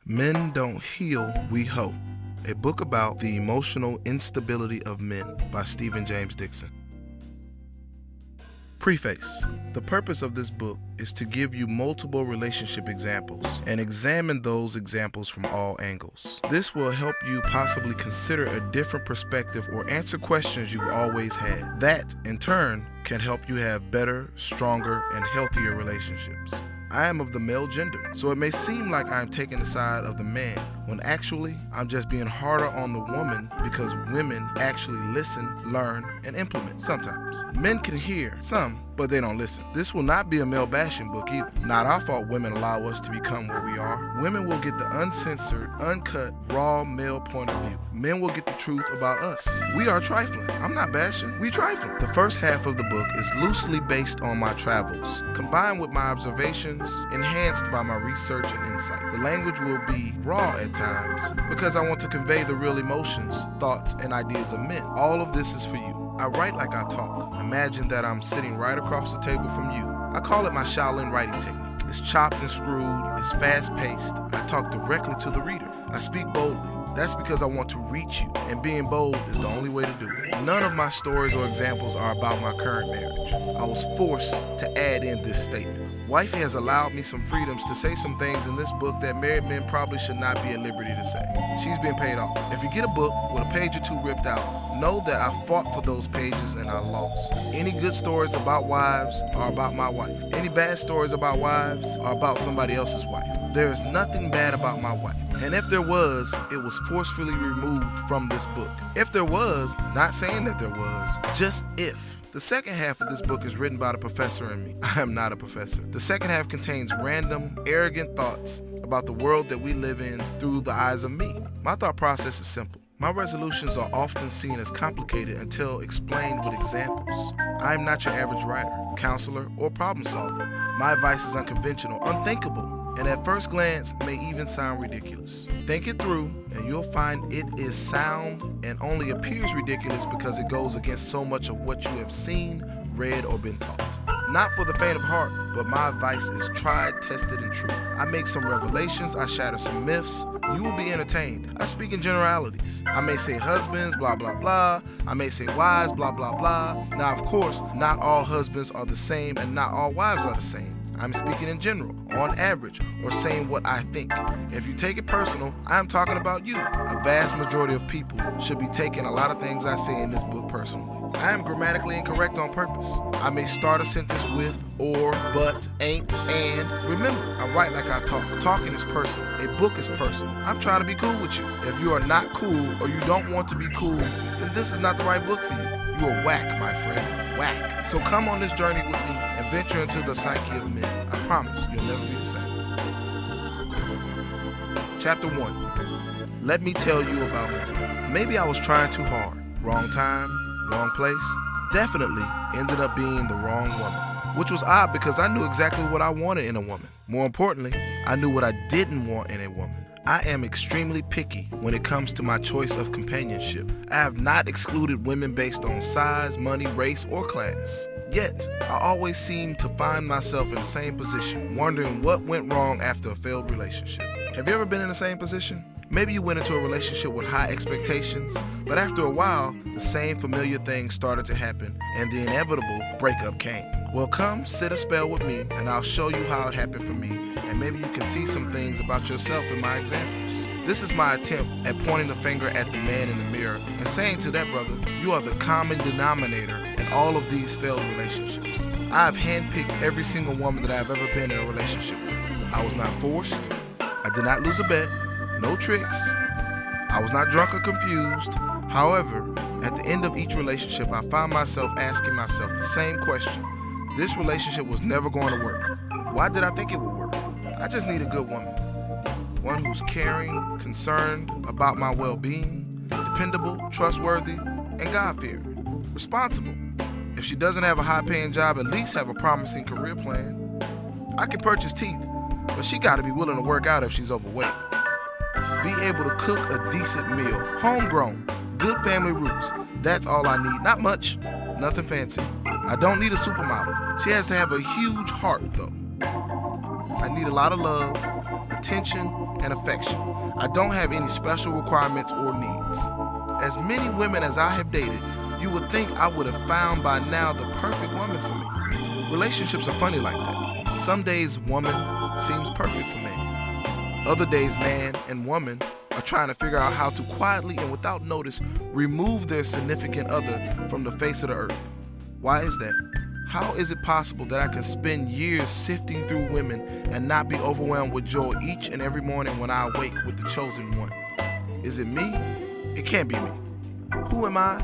Men Don't Heal, We Hoe, a book about the emotional instability of men by Stephen James Dixon. Preface. The purpose of this book is to give you multiple relationship examples and examine those examples from all angles. This will help you possibly consider a different perspective or answer questions you've always had. That, in turn, can help you have better, stronger, and healthier relationships. I am of the male gender, so it may seem like I'm taking the side of the man, when actually I'm just being harder on the woman because women actually listen, learn, and implement sometimes. Men can hear some, but they don't listen. This will not be a male bashing book either. Not our fault women allow us to become where we are. Women will get the uncensored, uncut, raw male point of view. Men will get the truth about us. We are trifling. I'm not bashing. We trifling. The first half of the book is loosely based on my travels, combined with my observations, enhanced by my research and insight. The language will be raw at times because I want to convey the real emotions, thoughts, and ideas of men. All of this is for you. I write like I talk. Imagine that I'm sitting right across the table from you. I call it my Shaolin writing technique. It's chopped and screwed, it's fast-paced. I talk directly to the reader. I speak boldly. That's because I want to reach you, and being bold is the only way to do it. None of my stories or examples are about my current marriage. I was forced to add in this statement. Wifey has allowed me some freedoms to say some things in this book that married men probably should not be at liberty to say. She's been paid off. If you get a book with a page or two ripped out, know that I fought for those pages and I lost. Any good stories about wives are about my wife. Any bad stories about wives are about somebody else's wife. There is nothing bad about my wife. And if there was, it was forcefully removed from this book. If there was, not saying that there was, just if. The second half of this book is written by the professor in me. I am not a professor. The second half contains random, arrogant thoughts about the world that we live in through the eyes of me. My thought process is simple. My resolutions are often seen as complicated until explained with examples. I am not your average writer, counselor, or problem solver. My advice is unconventional, unthinkable, and at first glance may even sound ridiculous. Think it through and you'll find it is sound and only appears ridiculous because it goes against so much of what you have seen, read, or been taught. Not for the faint of heart, but my advice is tried, tested, and true. I make some revelations, I shatter some myths. You will be entertained. I speak in generalities. I may say husbands, blah, blah, blah. I may say wives, blah, blah, blah. Now, of course, not all husbands are the same and not all wives are the same. I'm speaking in general, on average, or saying what I think. If you take it personal, I'm talking about you. A vast majority of people should be taking a lot of things I say in this book personally. I am grammatically incorrect on purpose. I may start a sentence with, or, but, ain't, and. Remember, I write like I talk. Talking is personal. A book is personal. I'm trying to be cool with you. If you are not cool or you don't want to be cool, then this is not the right book for you. You are whack, my friend. Whack. So come on this journey with me and venture into the psyche of men. I promise you'll never be the same. Chapter 1. Let me tell you about me. Maybe I was trying too hard. Wrong time, wrong place. Definitely ended up being the wrong woman. Which was odd because I knew exactly what I wanted in a woman. More importantly, I knew what I didn't want in a woman. I am extremely picky when it comes to my choice of companionship. I have not excluded women based on size, money, race, or class. Yet, I always seem to find myself in the same position, wondering what went wrong after a failed relationship. Have you ever been in the same position? Maybe you went into a relationship with high expectations, but after a while, the same familiar things started to happen and the inevitable breakup came. Well, come sit a spell with me and I'll show you how it happened for me, and maybe you can see some things about yourself in my examples. This is my attempt at pointing the finger at the man in the mirror and saying to that brother, you are the common denominator in all of these failed relationships. I have handpicked every single woman that I have ever been in a relationship with. I was not forced. I did not lose a bet. No tricks. I was not drunk or confused. However, at the end of each relationship, I found myself asking myself the same question. This relationship was never going to work. Why did I think it would work? I just need a good woman. One who's caring, concerned about my well-being, dependable, trustworthy, and God-fearing. Responsible. If she doesn't have a high-paying job, at least have a promising career plan. I can purchase teeth, but she got to be willing to work out if she's overweight. Be able to cook a decent meal, homegrown, good family roots. That's all I need. Not much, nothing fancy. I don't need a supermodel. She has to have a huge heart, though. I need a lot of love, attention and affection. I don't have any special requirements or needs. As many women as I have dated, you would think I would have found by now the perfect woman for me. Relationships are funny like that. Some days woman seems perfect for man. Other days man and woman are trying to figure out how to quietly and without notice remove their significant other from the face of the earth. Why is that? How is it possible that I can spend years sifting through women and not be overwhelmed with joy each and every morning when I awake with the chosen one? Is it me? It can't be me. Who am I?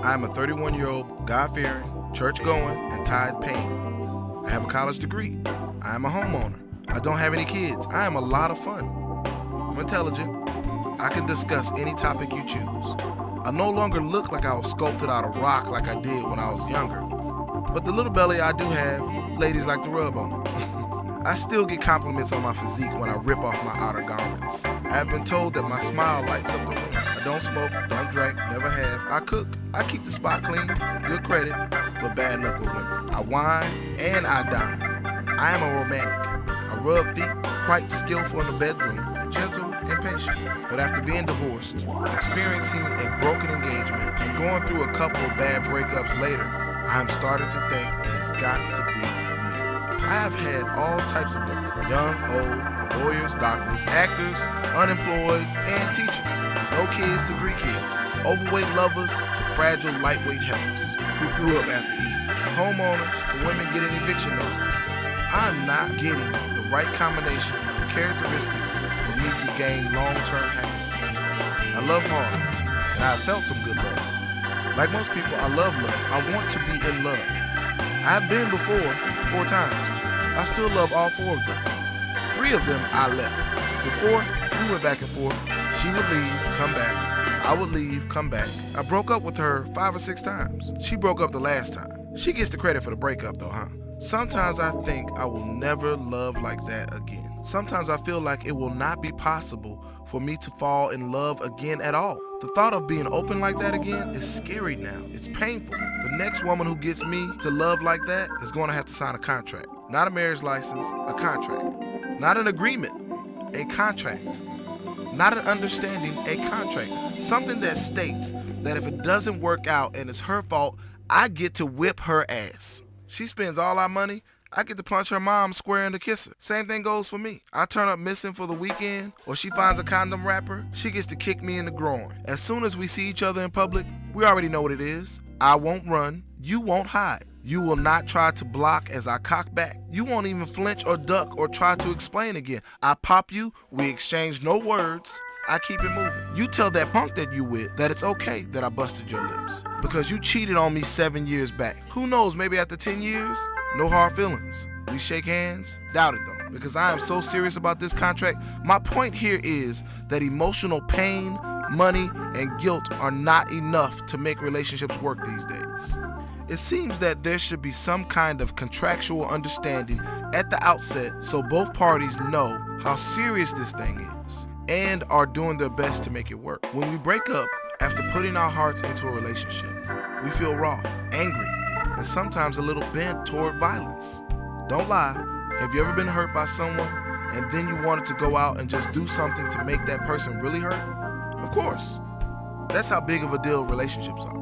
I am a 31-year-old, God-fearing, church-going, and tithe-paying. I have a college degree. I am a homeowner. I don't have any kids. I am a lot of fun. I'm intelligent. I can discuss any topic you choose. I no longer look like I was sculpted out of rock like I did when I was younger. But the little belly I do have, ladies like to rub on it. I still get compliments on my physique when I rip off my outer garments. I have been told that my smile lights up the room. I don't smoke, don't drink, never have. I cook. I keep the spot clean, good credit, but bad luck with women. I wine and I dine. I am a romantic. I rub feet, quite skillful in the bedroom, gentle and patient. But after being divorced, experiencing a broken engagement, and going through a couple of bad breakups later, I am starting to think it has got to be me. I have had all types of women, young, old, lawyers, doctors, actors, unemployed, and teachers. No kids to 3 kids, overweight lovers to fragile, lightweight heifers who threw up after eating, homeowners to women getting eviction notices. I'm not getting the right combination of characteristics for me to gain long-term happiness. I love hard, and I have felt some good love. Like most people, I love love. I want to be in love. I've been before 4 times. I still love all 4 of them. 3 of them I left. Before, we went back and forth. She would leave, come back. I would leave, come back. I broke up with her 5 or 6 times. She broke up the last time. She gets the credit for the breakup though, huh? Sometimes I think I will never love like that again. Sometimes I feel like it will not be possible for me to fall in love again at all. The thought of being open like that again is scary now. It's painful. The next woman who gets me to love like that is going to have to sign a contract. Not a marriage license, a contract. Not an agreement, a contract. Not an understanding, a contract. Something that states that if it doesn't work out and it's her fault, I get to whip her ass. She spends all our money, I get to punch her mom square in the kisser. Same thing goes for me. I turn up missing for the weekend, or she finds a condom wrapper, she gets to kick me in the groin. As soon as we see each other in public, we already know what it is. I won't run, you won't hide. You will not try to block as I cock back. You won't even flinch or duck or try to explain again. I pop you, we exchange no words, I keep it moving. You tell that punk that you with that it's okay that I busted your lips because you cheated on me 7 years back. Who knows, maybe after 10 years, no hard feelings. We shake hands? Doubt it though, because I am so serious about this contract. My point here is that emotional pain, money, and guilt are not enough to make relationships work these days. It seems that there should be some kind of contractual understanding at the outset so both parties know how serious this thing is and are doing their best to make it work. When we break up after putting our hearts into a relationship, we feel raw, angry, and sometimes a little bent toward violence. Don't lie, have you ever been hurt by someone and then you wanted to go out and just do something to make that person really hurt? Of course. That's how big of a deal relationships are.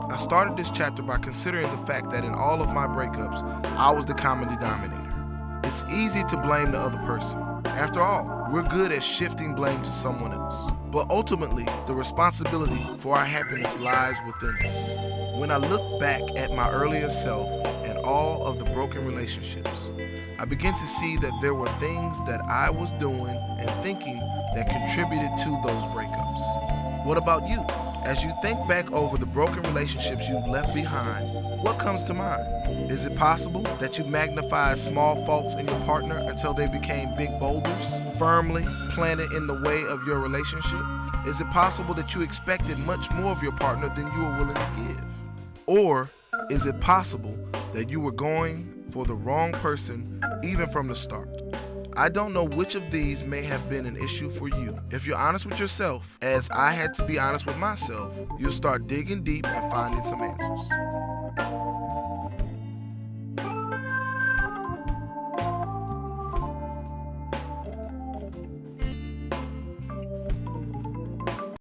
I started this chapter by considering the fact that in all of my breakups, I was the common denominator. It's easy to blame the other person. After all, we're good at shifting blame to someone else. But ultimately, the responsibility for our happiness lies within us. When I look back at my earlier self and all of the broken relationships, I begin to see that there were things that I was doing and thinking that contributed to those breakups. What about you? As you think back over the broken relationships you've left behind, what comes to mind? Is it possible that you magnified small faults in your partner until they became big boulders, firmly planted in the way of your relationship? Is it possible that you expected much more of your partner than you were willing to give? Or is it possible that you were going for the wrong person even from the start? I don't know which of these may have been an issue for you. If you're honest with yourself, as I had to be honest with myself, you'll start digging deep and finding some answers.